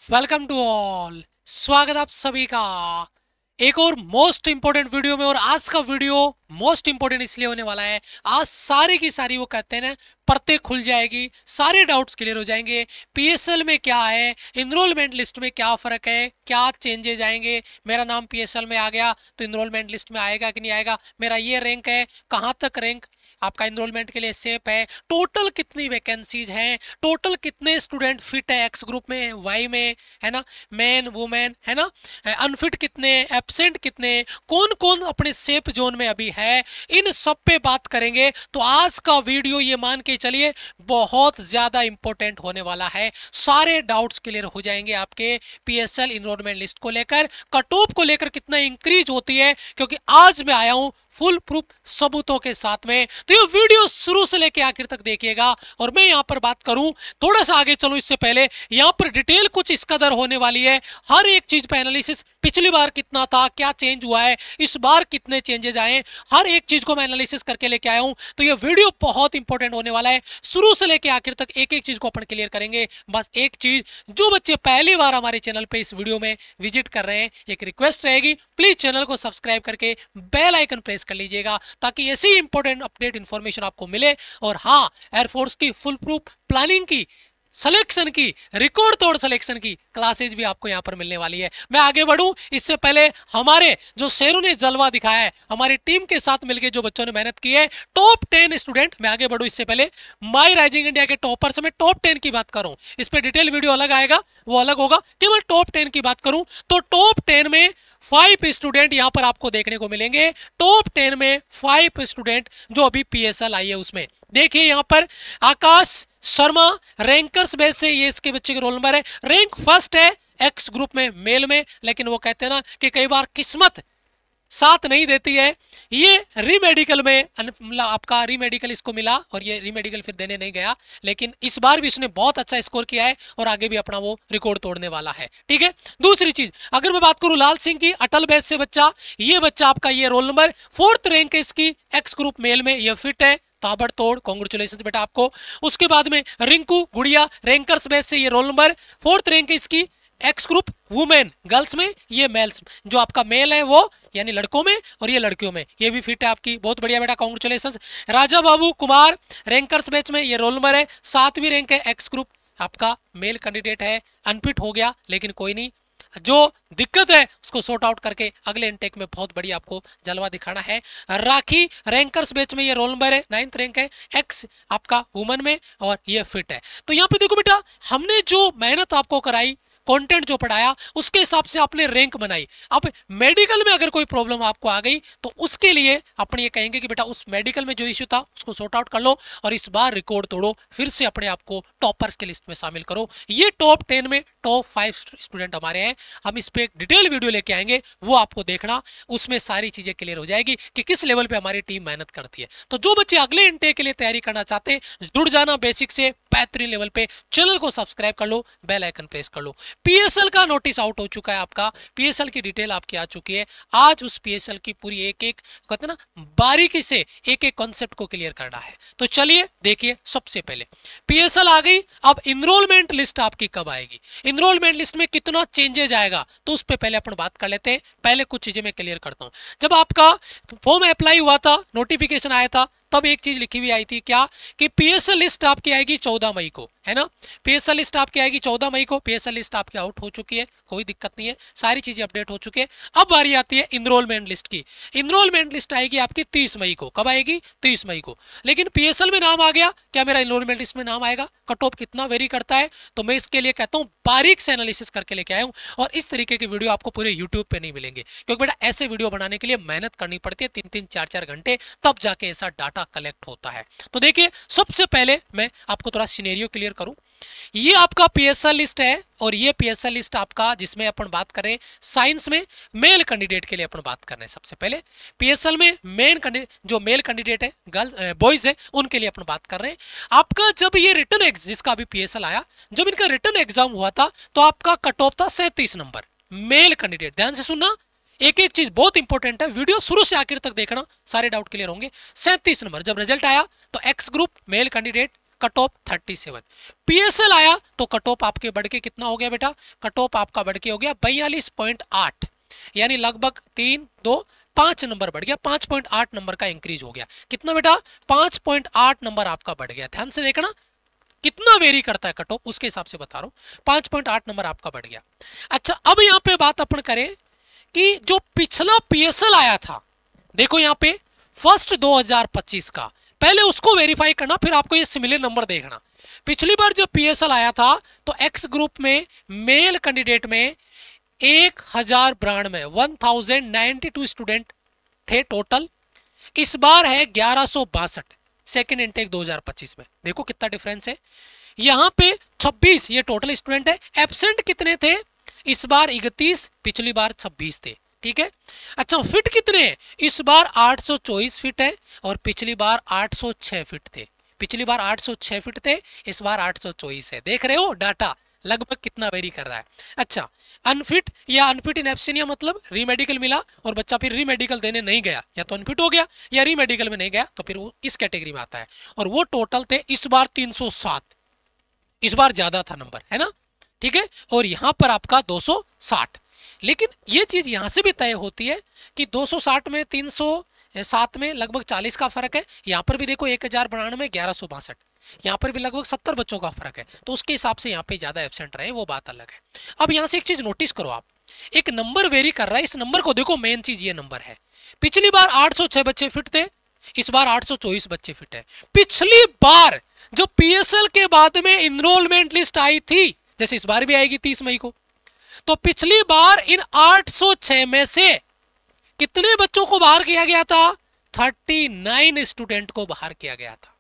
Welcome to all. स्वागत आप सभी का एक और मोस्ट इंपोर्टेंट वीडियो में। और आज का वीडियो मोस्ट इंपोर्टेंट इसलिए होने वाला है, आज सारी की सारी वो कहते हैं ना परतें खुल जाएगी, सारे डाउट्स क्लियर हो जाएंगे। पीएसएल में क्या है, इनरोलमेंट लिस्ट में क्या फर्क है, क्या चेंजेज आएंगे। मेरा नाम पीएसएल में आ गया तो इनरोलमेंट लिस्ट में आएगा कि नहीं आएगा, मेरा ये रैंक है, कहाँ तक रैंक आपका इनरोलमेंट के लिए सेफ है, टोटल कितनी वैकेंसीज हैं, टोटल कितने स्टूडेंट फिट है एक्स ग्रुप में, वाई में, है ना, मैन वुमेन, है ना, अनफिट कितने, एब्सेंट कितने, कौन कौन अपने सेफ जोन में अभी है, इन सब पे बात करेंगे। तो आज का वीडियो ये मान के चलिए बहुत ज्यादा इंपॉर्टेंट होने वाला है। सारे डाउट्स क्लियर हो जाएंगे आपके पीएसएल इनरोलमेंट लिस्ट को लेकर, कट ऑफ को लेकर कितना इंक्रीज होती है, क्योंकि आज मैं आया हूं फुल प्रूफ सबूतों के साथ में। तो ये वीडियो शुरू से लेके आखिर तक देखिएगा। और मैं यहाँ पर बात करूं, थोड़ा सा आगे चलूं इससे पहले, यहाँ पर डिटेल कुछ इस कदर होने वाली है, हर एक चीज पे एनालिसिस, पिछली बार कितना था, क्या चेंज हुआ है, इस बार कितने चेंजेस आए, हर एक चीज को मैं एनालिसिस करके लेके आया हूं। तो ये वीडियो बहुत इंपॉर्टेंट होने वाला है, शुरू से लेके आखिर तक एक एक चीज को अपन क्लियर करेंगे। बस एक चीज, जो बच्चे पहली बार हमारे चैनल पे इस वीडियो में विजिट कर रहे हैं, एक रिक्वेस्ट रहेगी, प्लीज चैनल को सब्सक्राइब करके बेल आइकन प्रेस कर लीजिएगा, ताकि ऐसी इंपॉर्टेंट अपडेट इंफॉर्मेशन आपको मिले। और हाँ, एयरफोर्स की फुल प्रूफ प्लानिंग की, सिलेक्शन की, रिकॉर्ड तोड़ सिलेक्शन की क्लासेज भी आपको यहां पर मिलने वाली है। मैं आगे बढ़ूं इससे पहले, हमारे जो शेरों ने जलवा दिखाया है, हमारी टीम के साथ मिलकर जो बच्चों ने मेहनत की है, टॉप 10 स्टूडेंट, मैं आगे बढ़ूं इससे पहले माई राइजिंग इंडिया के टॉपर से मैं टॉप 10 की बात करूं, इस पर डिटेल वीडियो अलग आएगा, वो अलग होगा। केवल टॉप 10 की बात करूं तो टॉप 10 में 5 स्टूडेंट यहां पर आपको देखने को मिलेंगे। टॉप 10 में 5 स्टूडेंट जो अभी पीएसएल आई है उसमें देखिए, यहां पर आकाश शर्मा रैंकर्स बेस से, ये इसके बच्चे के रोल नंबर है, रैंक फर्स्ट है एक्स ग्रुप में मेल में। लेकिन वो कहते हैं ना कि कई बार किस्मत साथ नहीं देती है। ये रीमेडिकल में आपका रीमेडिकल इसको मिला और ये रीमेडिकल फिर देने नहीं गया, लेकिन इस बार भी इसने बहुत अच्छा स्कोर किया है और आगे भी अपना वो रिकॉर्ड तोड़ने वाला है। ठीक है, दूसरी चीज अगर मैं बात करूं लाल सिंह की, अटल बैच से बच्चा, ये बच्चा आपका ये रोल नंबर 4th रैंक है इसकी एक्स ग्रुप मेल में, ये फिट है, ताबड़तोड़, कांग्रेचुलेशन बेटा आपको। उसके बाद में रिंकू गुड़िया रैंकर्स बैच से, ये रोल नंबर 4th रैंक है इसकी एक्स ग्रुप वुमेन गर्ल्स में, ये मेल्स, जो आपका मेल है वो यानी लड़कों में और ये लड़कियों में, ये भी फिट है आपकी, बहुत बढ़िया बेटा, congratulations. Raja Babu Kumar rankers batch में, ये रोल नंबर है 7वीं रैंक है एक्स ग्रुप, आपका मेल कैंडिडेट है, अनफिट हो गया लेकिन कोई नहीं, जो दिक्कत है उसको सॉर्ट आउट करके अगले इनटेक में बहुत बड़ी आपको जलवा दिखाना है। राखी रैंकर्स बैच में, ये रोल नंबर है 9th रैंक है एक्स आपका वुमेन में और ये फिट है। तो यहाँ पे देखो बेटा, हमने जो मेहनत आपको कराई, कंटेंट जो पढ़ाया, उसके हिसाब से आपने रैंक बनाई। अब मेडिकल में अगर कोई प्रॉब्लम आपको आ गई तो उसके लिए अपन ये कहेंगे कि बेटा उस मेडिकल में जो इश्यू था उसको सॉर्ट आउट कर लो और इस बार रिकॉर्ड तोड़ो, फिर से अपने आप को टॉपर्स के लिस्ट में शामिल करो। ये टॉप 10 में टॉप 5 स्टूडेंट हमारे हैं, हम इस पे एक डिटेल वीडियो लेके आएंगे, वो आपको देखना, उसमें सारी चीजें क्लियर हो जाएगी कि किस लेवल पे हमारी टीम मेहनत करती है। तो जो बच्चे अगले इनटेक के लिए तैयारी करना चाहते हैं, जुड़ जाना बेसिक से बेहतरीन लेवल पे, चैनल को सब्सक्राइब कर लो, बेल आइकन प्रेस कर लो। पीएसएल का नोटिस आउट हो चुका है आपका, पीएसएल की डिटेल आपकी आ चुकी है। आज उस पीएसएल की पूरी एक एक कहते हैं ना बारीकी से एक एक कॉन्सेप्ट को क्लियर करना है। तो चलिए देखिए, सबसे पहले पीएसएल आ गई, अब इनरोलमेंट लिस्ट आपकी कब आएगी, इनरोलमेंट लिस्ट में कितना चेंजेज आएगा, तो उस पर पहले अपन बात कर लेते हैं। पहले कुछ चीजें मैं क्लियर करता हूं। जब आपका फॉर्म अप्लाई हुआ था, नोटिफिकेशन आया था, तब एक चीज लिखी हुई आई थी क्या, कि पीएसएल लिस्ट आपकी आएगी 14 मई को, है ना, पीएसएल लिस्ट आपकी आएगी 14 मई को। पीएसएल लिस्ट आपकी आउट हो चुकी है, कोई दिक्कत नहीं है, सारी चीजें अपडेट हो चुकी है। अब बारी आती है इनरोलमेंट लिस्ट की। इनरोलमेंट लिस्ट आएगी आपकी 30 मई को। कब आएगी? 30 मई को। लेकिन पीएसएल में नाम आ गया, क्या मेरा इनरोलमेंट लिस्ट में नाम आएगा? कट ऑफ कितना वेरी करता है, तो मैं इसके लिए कहता हूं बारीक से एनालिसिस करके लेके आया हूं। और इस तरीके की वीडियो आपको पूरे यूट्यूब पे नहीं मिलेंगे, क्योंकि बेटा ऐसे वीडियो बनाने के लिए मेहनत करनी पड़ती है, 3-3 4-4 घंटे, तब जाके ऐसा डाटा कलेक्ट होता है। तो देखिए, सबसे पहले मैं आपको थोड़ा सिनेरियो क्लियर करूं। ये आपका पीएसएल लिस्ट है और ये पीएसएल लिस्ट आपका, जिसमें अपन बात करें साइंस में मेल कैंडिडेट के लिए अपन बात कर रहे हैं। सबसे पहले पीएसएल में मेन कैंडिडेट, जो मेल कैंडिडेट है, गर्ल्स बॉयज है, उनके लिए अपन बात कर रहे हैं। आपका जब ये रिटर्न एग्जाम, जिसका अभी पीएसएल आया, जब इनका रिटर्न एग्जाम हुआ था तो आपका कट ऑफ था 37 नंबर मेल कैंडिडेट। ध्यान से सुनना, एक एक चीज बहुत इंपॉर्टेंट है, वीडियो शुरू से आखिर तक देखना, सारे डाउट क्लियर होंगे। 37 नंबर जब रिजल्ट आया तो x group male candidate cut off 37। PSL आया तो कट ऑफ आपके बढ़ के कितना हो गया बेटा, कट ऑफ आपका बढ़ के हो गया 42.8, यानी लगभग 5 नंबर बढ़ गया, 5.8 नंबर का इंक्रीज हो गया। कितना बेटा, 5.8 नंबर आपका बढ़ गया। ध्यान से देखना कितना वेरी करता है कट ऑफ, उसके हिसाब से बता रहा हूं, 5.8 नंबर आपका बढ़ गया। अच्छा, अब यहां पे बात अपन करें कि जो पिछला पीएसएल आया था, देखो यहां पे फर्स्ट 2025 का, पहले उसको वेरीफाई करना, फिर आपको ये सिमिलर नंबर देखना। पिछली बार जब पीएसएल आया था तो एक्स ग्रुप में मेल कैंडिडेट में 1092 स्टूडेंट थे टोटल। इस बार है 1162 सेकेंड इनटेक 2025 में। देखो कितना डिफरेंस है, यहां पे 26 ये टोटल स्टूडेंट है। एब्सेंट कितने थे, इस बार 31, पिछली बार 26 थे। ठीक है, अच्छा फिट कितने हैं, इस बार 824 फिट है और पिछली बार 806 फिट थे। पिछली बार 806 फिट थे, इस बार 824 है। देख रहे हो डाटा लगभग कितना वेरी कर रहा है। अच्छा, अनफिट या अनफिट इन एब्सेंटिया मतलब रीमेडिकल मिला और बच्चा फिर रीमेडिकल देने नहीं गया, या तो अनफिट हो गया या रीमेडिकल में नहीं गया, तो फिर वो इस कैटेगरी में आता है। और वो टोटल थे इस बार 307, इस बार ज्यादा था नंबर, है ना। ठीक है, और यहां पर आपका 260। लेकिन ये चीज यहां से भी तय होती है कि 260 में 307 में लगभग 40 का फर्क है। यहां पर भी देखो 1092 में 1162, यहाँ पर भी लगभग 70 बच्चों का फर्क है, तो उसके हिसाब से यहाँ पे ज्यादा एब्सेंट रहे, वो बात अलग है। अब यहाँ से एक चीज नोटिस करो आप, एक नंबर वेरी कर रहा है, इस नंबर को देखो, मेन चीज ये नंबर है। पिछली बार 806 बच्चे फिट थे, इस बार 824 बच्चे फिट है। पिछली बार जो पीएसएल के बाद में इनरोलमेंट लिस्ट आई थी, जैसे इस बार भी आएगी 30 मई को, तो पिछली बार इन 806 में से कितने बच्चों को बाहर किया गया था, 39 स्टूडेंट को बाहर किया गया था।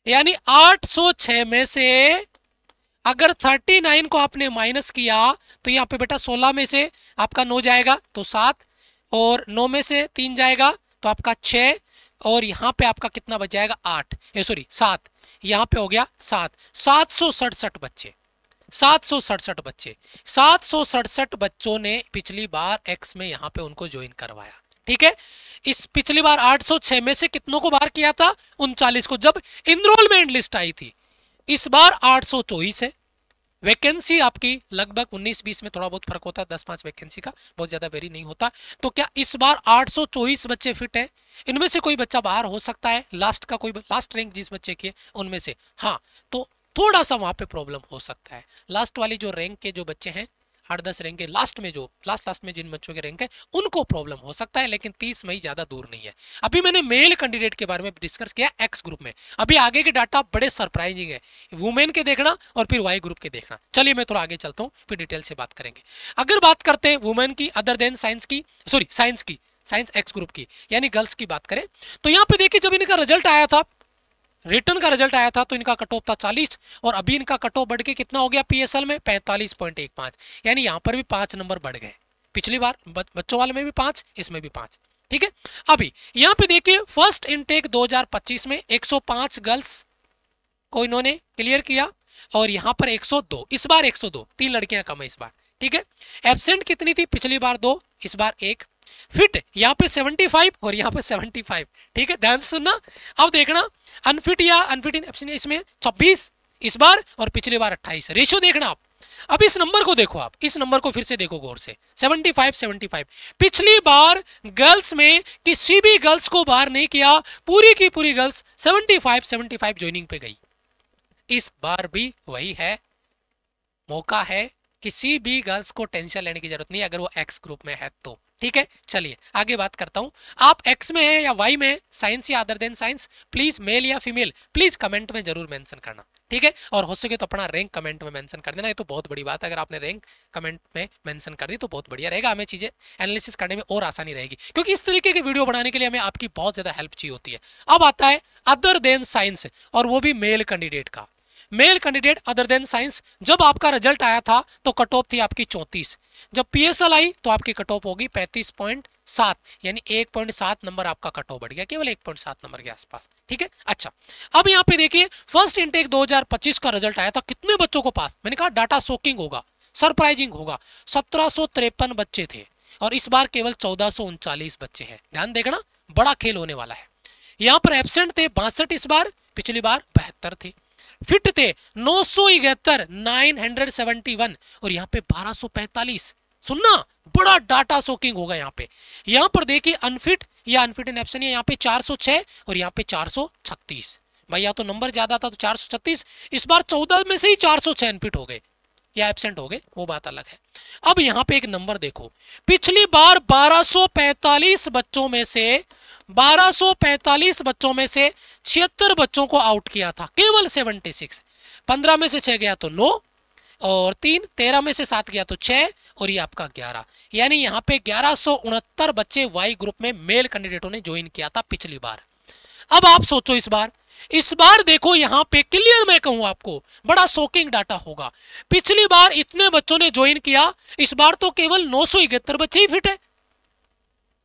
यानी 806 में से अगर 39 को आपने माइनस किया तो यहाँ पे बेटा 16 में से आपका 9 जाएगा तो 7, और 9 में से 3 जाएगा तो आपका 6, और यहाँ पे आपका कितना बच जाएगा 8, सॉरी 7, यहाँ पे हो गया 7, 767 बच्चे, 767 बच्चे, 767 बच्चों ने पिछली बार एक्स में यहाँ पे उनको ज्वाइन करवाया। ठीक है, इस पिछली बार 806 में से कितनों को बाहर किया था, 39 को, जब इनरोलमेंट लिस्ट आई थी। इस बार 824 है। वैकेंसी आपकी लगभग 19-20 में थोड़ा बहुत फर्क होता है, 10-5 वैकेंसी का, बहुत ज्यादा वेरी नहीं होता। तो क्या इस बार 824 बच्चे फिट है, इनमें से कोई बच्चा बाहर हो सकता है, लास्ट का कोई लास्ट रैंक जिस बच्चे की है उनमें से, हाँ, तो थोड़ा सा वहां पे प्रॉब्लम हो सकता है। लास्ट वाली जो रैंक के जो बच्चे हैं 8-10 रैंक के लास्ट में, जो लास्ट में जिन बच्चों के रैंक है उनको प्रॉब्लम हो सकता है, लेकिन 30 मई ज्यादा दूर नहीं है। अभी मैंने मेल कैंडिडेट के बारे में डिस्कस किया एक्स ग्रुप में, अभी आगे के डाटा बड़े सरप्राइजिंग है, वुमेन के देखना और फिर वाई ग्रुप के देखना। चलिए मैं थोड़ा आगे चलता हूँ, फिर डिटेल से बात करेंगे। अगर बात करते हैं वुमेन की अदर देन साइंस की, सॉरी साइंस की, साइंस एक्स ग्रुप की यानी गर्ल्स की बात करें, तो यहाँ पे देखिए जब इनका रिजल्ट आया था, रिटर्न का रिजल्ट आया था, तो इनका कट ऑफ था 40 और अभी इनका कट ऑफ बढ़ के कितना हो गया पीएसएल में 45.15, यानी यहाँ पर भी 5 नंबर बढ़ गए। पिछली बार बच्चों वाले में भी 5, इसमें भी 5। ठीक है, अभी यहाँ पे देखिए फर्स्ट इनटेक 2025 में 105 गर्ल्स को इन्होंने क्लियर किया और यहाँ पर 102, इस बार 102, 3 लड़कियां कम है इस बार। ठीक है, एब्सेंट कितनी थी, पिछली बार 2, इस बार 1। फिट यहाँ पे 75 और यहाँ पे 75। ठीक है, ध्यान से सुनना। अब देखना अनफिट या अनफिट इन एब्सेंट, इसमें 26 इस बार और पिछली बार 28। रेशियो देखना आप। अब इस नंबर को देखो, आप इस नंबर को फिर से देखो गौर से, 75। पिछली बार गर्ल्स में किसी भी गर्ल्स को बाहर नहीं किया, पूरी की पूरी गर्ल्स 75 ज्वाइनिंग पे गई। इस बार भी वही है, मौका है, किसी भी गर्ल्स को टेंशन लेने की जरूरत नहीं अगर वो एक्स ग्रुप में है तो। ठीक है, चलिए आगे बात करता हूं। आप एक्स में है या वाई में है, साइंस या other than science, please male या फीमेल प्लीज कमेंट में जरूर मेंशन करना। ठीक है, और हो सके तो अपना रैंक कमेंट में मेंशन कर देना, ये तो बहुत बड़ी बात है। अगर आपने रैंक कमेंट में मेंशन कर दी तो बहुत बढ़िया रहेगा, हमें चीजें एनालिसिस करने में और आसानी रहेगी, क्योंकि इस तरीके की वीडियो बनाने के लिए हमें आपकी बहुत ज्यादा हेल्प चाहिए होती है। अब आता है अदर देन साइंस, और वो भी मेल कैंडिडेट का। Male candidate other than science, जब आपका रिजल्ट आया था तो कट ऑफ थी आपकी 34, जब पीएसएल आई तो आपकी कट ऑफ होगी 35.7, यानी 1.7 नंबर आपका कट ऑफ बढ़ गया, केवल 1.7 नंबर के आसपास। ठीक है, अच्छा अब यहाँ पे देखिए फर्स्ट इनटेक 2025 का रिजल्ट आया था, कितने बच्चों को पास, मैंने कहा डाटा शॉकिंग होगा, सरप्राइजिंग होगा। 1753 बच्चे थे और इस बार केवल 1439 बच्चे हैं। ध्यान देखना, बड़ा खेल होने वाला है। यहाँ पर एब्सेंट थे 62 इस बार, पिछली बार 72 थे। फिट थे 971 971 और यहाँ पे 1245। सुनना, बड़ा डाटा सोकिंग होगा यहाँ पे। यहाँ पर देखिए अनफिट या अनफिट इन एब्सेंट, यहाँ पे 406 और यहाँ पे 436। भाई या तो नंबर ज्यादा था तो 436, इस बार 14 में से ही 406 अनफिट हो गए या एब्सेंट हो गए, वो बात अलग है। अब यहाँ पे एक नंबर देखो, पिछली बार 1245 बच्चों में से 76 बच्चों को आउट किया था, केवल 76। 15 में से 6 गया तो 9 और 3, 13 में से 7 गया तो 6 और ये आपका 11, यानी यहाँ पे 1169 बच्चे वाई ग्रुप में मेल कैंडिडेटों ने ज्वाइन किया था पिछली बार। अब आप सोचो इस बार देखो यहाँ पे क्लियर मैं कहूं आपको, बड़ा शॉकिंग डाटा होगा। पिछली बार इतने बच्चों ने ज्वाइन किया, इस बार तो केवल 971 बच्चे ही फिट है।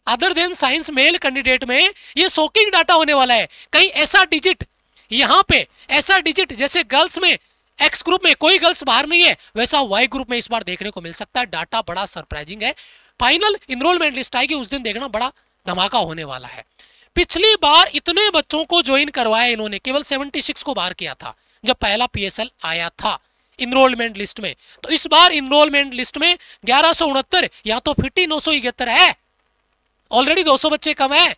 Other than science male candidate में ये शॉकिंग डाटा होने वाला है। कहीं ऐसा डिजिट यहाँ पे, ऐसा डिजिट जैसे गर्ल्स में एक्स ग्रुप में कोई गर्ल्स बाहर नहीं है, वैसा वाई ग्रुप में इस बार देखने को मिल सकता है। डाटा बड़ा सरप्राइजिंग है। फाइनल इनरोलमेंट लिस्ट आएगी उस दिन देखना, बड़ा धमाका होने वाला है। पिछली बार इतने बच्चों को ज्वाइन करवाया इन्होंने, केवल 76 को बाहर किया था जब पहला पीएसएल आया था इनरोलमेंट लिस्ट में। तो इस बार इनरोलमेंट लिस्ट में 1169 या तो फिट ही 971 है, ऑलरेडी 200 बच्चे कम है।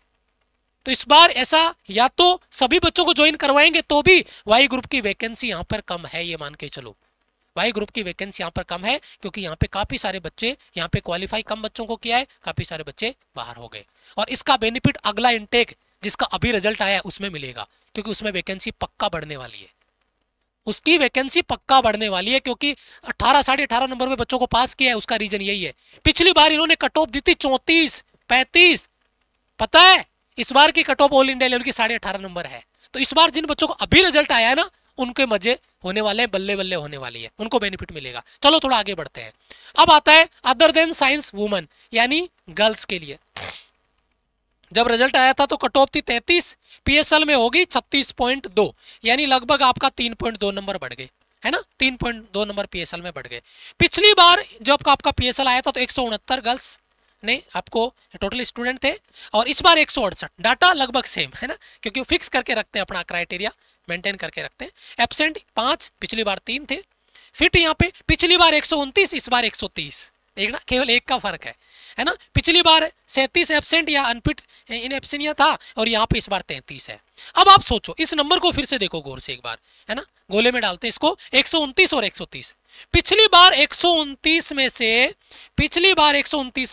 तो इस बार ऐसा या तो सभी बच्चों को ज्वाइन करवाएंगे तो भी वाई ग्रुप की वैकेंसी यहाँ पर कम है, ये मान के चलो। वाई ग्रुप की वैकेंसी यहाँ पर कम है क्योंकि यहाँ पे काफी सारे बच्चे, यहाँ पे क्वालिफाई कम बच्चों को किया है, काफी सारे बच्चे बाहर हो गए। और इसका बेनिफिट अगला इनटेक जिसका अभी रिजल्ट आया है उसमें मिलेगा, क्योंकि उसमें वैकेंसी पक्का बढ़ने वाली है। उसकी वैकेंसी पक्का बढ़ने वाली है क्योंकि 18 साढ़े 18 नंबर में बच्चों को पास किया है। उसका रीजन यही है, पिछली बार इन्होंने कट ऑफ दी थी 34 35, पता है इस बार की cut off all India level की 18.5 नंबर है। तो इस बार जिन बच्चों को अभी रिजल्ट आया है ना, उनके मजे होने वाले हैं, बल्ले बल्ले होने वाली है, उनको बेनिफिट मिलेगा। चलो थोड़ा आगे बढ़ते हैं। अब आता है अदर देन साइंस वुमन, यानी गर्ल्स के लिए। जब रिजल्ट आया था तो कट ऑफ थी 33, पीएसएल में होगी 36.2, यानी लगभग आपका 3.2 नंबर बढ़ गए, है ना। 3.2 नंबर पीएसएल में बढ़ गए। पिछली बार जब आपका पीएसएल आया था तो 169 गर्ल्स ने आपको टोटल स्टूडेंट थे और इस बार 168। डाटा लगभग सेम है ना, क्योंकि फिक्स करके रखते हैं, अपना क्राइटेरिया मेंटेन करके रखते हैं। एब्सेंट 5, पिछली बार 3 थे। फिट यहाँ पे पिछली बार 129, इस बार 130, देखना केवल 1 का फर्क है ना। पिछली बार 37 एब्सेंट या अनफिट इन एब्सेंट था और यहाँ पे इस बार 33 है। अब आप सोचो इस नंबर को फिर से देखो गौर से एक बार, है ना, गोले में डालते हैं इसको। 129 और 130, पिछली बार 129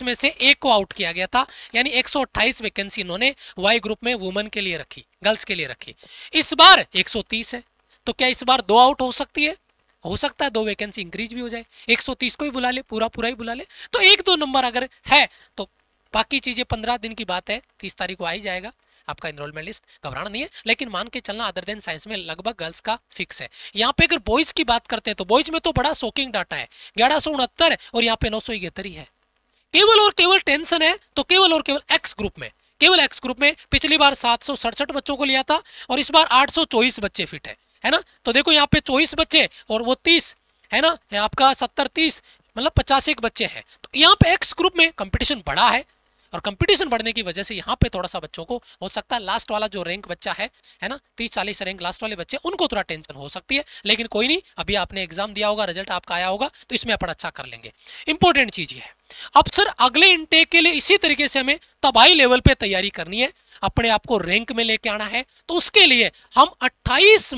में से एक को आउट किया गया था, यानी 128 वैकेंसी इन्होंने वाई ग्रुप में वुमेन के लिए रखी, गर्ल्स के लिए रखी। इस बार 130 है, तो क्या इस बार 2 आउट हो सकती है? हो सकता है 2 वैकेंसी इंक्रीज भी हो जाए, 130 को ही बुला ले, पूरा ही बुला ले। तो 1-2 नंबर अगर है तो बाकी चीजें 15 दिन की बात है, 30 तारीख को आ ही जाएगा आपका एनरोलमेंट लिस्ट, घबराना नहीं है। लेकिन मान के चलना अदर देन साइंस में लगभग गर्ल्स का फिक्स है। यहाँ पे अगर बॉयज की बात करते हैं तो बॉयज में तो बड़ा शॉकिंग डाटा है, 1169 और यहाँ पे 971 है। केवल और केवल टेंशन है तो केवल और केवल एक्स ग्रुप में, केवल एक्स ग्रुप में पिछली बार 767 बच्चों को लिया था और इस बार 824 बच्चे फिट है ना। तो देखो यहाँ पे 24 बच्चे और वो 30 है ना, आपका 70-30 मतलब 51 बच्चे हैं। तो यहाँ पे एक्स ग्रुप में कंपटीशन बड़ा है और कंपटीशन बढ़ने की वजह से यहाँ पे थोड़ा सा बच्चों को हो सकता है लास्ट वाला जो रैंक बच्चा है ना, 30-40 रैंक लास्ट वाले बच्चे, उनको थोड़ा टेंशन हो सकती है। लेकिन कोई नहीं, अभी आपने एग्जाम दिया होगा, रिजल्ट आपका आया होगा, तो इसमें अपन अच्छा कर लेंगे। इंपॉर्टेंट चीज है अब सर अगले इनटेक के लिए इसी तरीके से हमें तबाही लेवल पे तैयारी करनी है, अपने आप को रैंक में लेके आना है। तो उसके लिए हम 28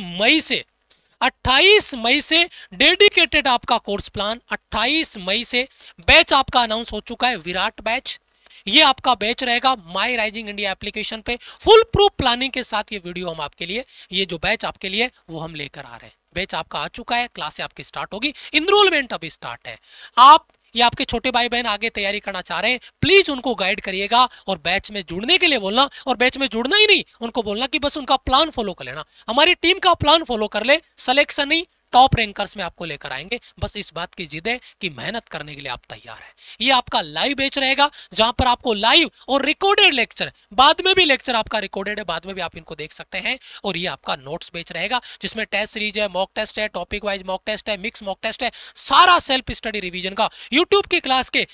मई से डेडिकेटेड आपका कोर्स प्लान, 28 मई से बैच आपका अनाउंस हो चुका है, विराट बैच। ये आपका बैच रहेगा माई राइजिंग इंडिया एप्लीकेशन पे, फुल प्रूफ प्लानिंग के साथ। ये वीडियो हम आपके लिए, ये जो बैच आपके लिए वो हम लेकर आ रहे हैं। बैच आपका आ चुका है, क्लास आपकी स्टार्ट होगी, इनरोलमेंट अभी स्टार्ट है। आप या आपके छोटे भाई बहन आगे तैयारी करना चाह रहे हैं, प्लीज उनको गाइड करिएगा और बैच में जुड़ने के लिए बोलना। और बैच में जुड़ना ही नहीं, उनको बोलना कि बस उनका प्लान फॉलो कर लेना, हमारी टीम का प्लान फॉलो कर ले, सिलेक्शन नहीं टॉप रैंकर्स में आपको लेकर आएंगे। बस इस बात की जिद है कि मेहनत करने के लिए आप तैयार हैं। ये आपका लाइव बैच रहेगा जहां पर आपको लाइव और रिकॉर्डेड लेक्चर, बाद में भी लेक्चर आपका रिकॉर्डेड है, बाद में भी आप इनको देख सकते हैं। और ये आपका नोट्स बैच रहेगा जिसमें टेस्ट सीरीज है, मॉक टेस्ट है, टॉपिक वाइज मॉक टेस्ट है, मिक्स मॉक टेस्ट है, सारा सेल्फ स्टडी रिवीजन का यूट्यूब की क्लास के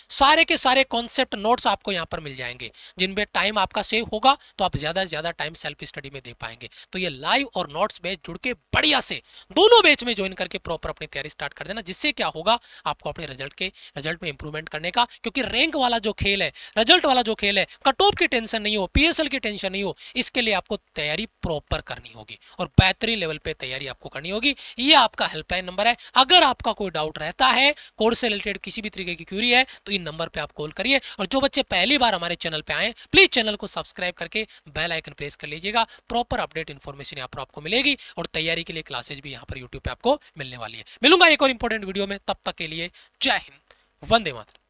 सारे कॉन्सेप्ट नोट्स आपको यहां पर मिल जाएंगे, जिनमें टाइम आपका सेव होगा तो आप ज्यादा से ज्यादा टाइम सेल्फ स्टडी में दे पाएंगे। तो ये लाइव और नोट्स बैच जुड़ के बढ़िया से दोनों बैच में ज्वाइन करके प्रॉपर अपनी तैयारी स्टार्ट कर देना, जिससे क्या होगा आपको अपने रिजल्ट में इंप्रूवमेंट करने का, क्योंकि रैंक वाला जो खेल है, रिजल्ट वाला जो खेल है, कट ऑफ की टेंशन नहीं हो, पीएसएल की टेंशन नहीं हो, इसके लिए आपको तैयारी प्रॉपर करनी होगी और बेहतरीन लेवल पे तैयारी आपको करनी होगी। ये आपका हेल्पलाइन नंबर है। अगर आपका कोई डाउट रहता है, कोर्स से रिलेटेड किसी भी तरीके की क्यूरी है, तो इन नंबर पे आप कॉल करिए। और जो बच्चे पहली बार हमारे चैनल पे आए, प्लीज चैनल को सब्सक्राइब करके बेल आइकन प्रेस कर लीजिएगा। प्रॉपर अपडेट इन्फॉर्मेशन यहाँ पर आपको मिलेगी और तैयारी के लिए क्लासेज भी यहाँ पर यूट्यूब पे आपको मिलने वाली है। मिलूंगा एक और इंपॉर्टेंट वीडियो में, तब तक के लिए जय हिंद, वंदे मातरम।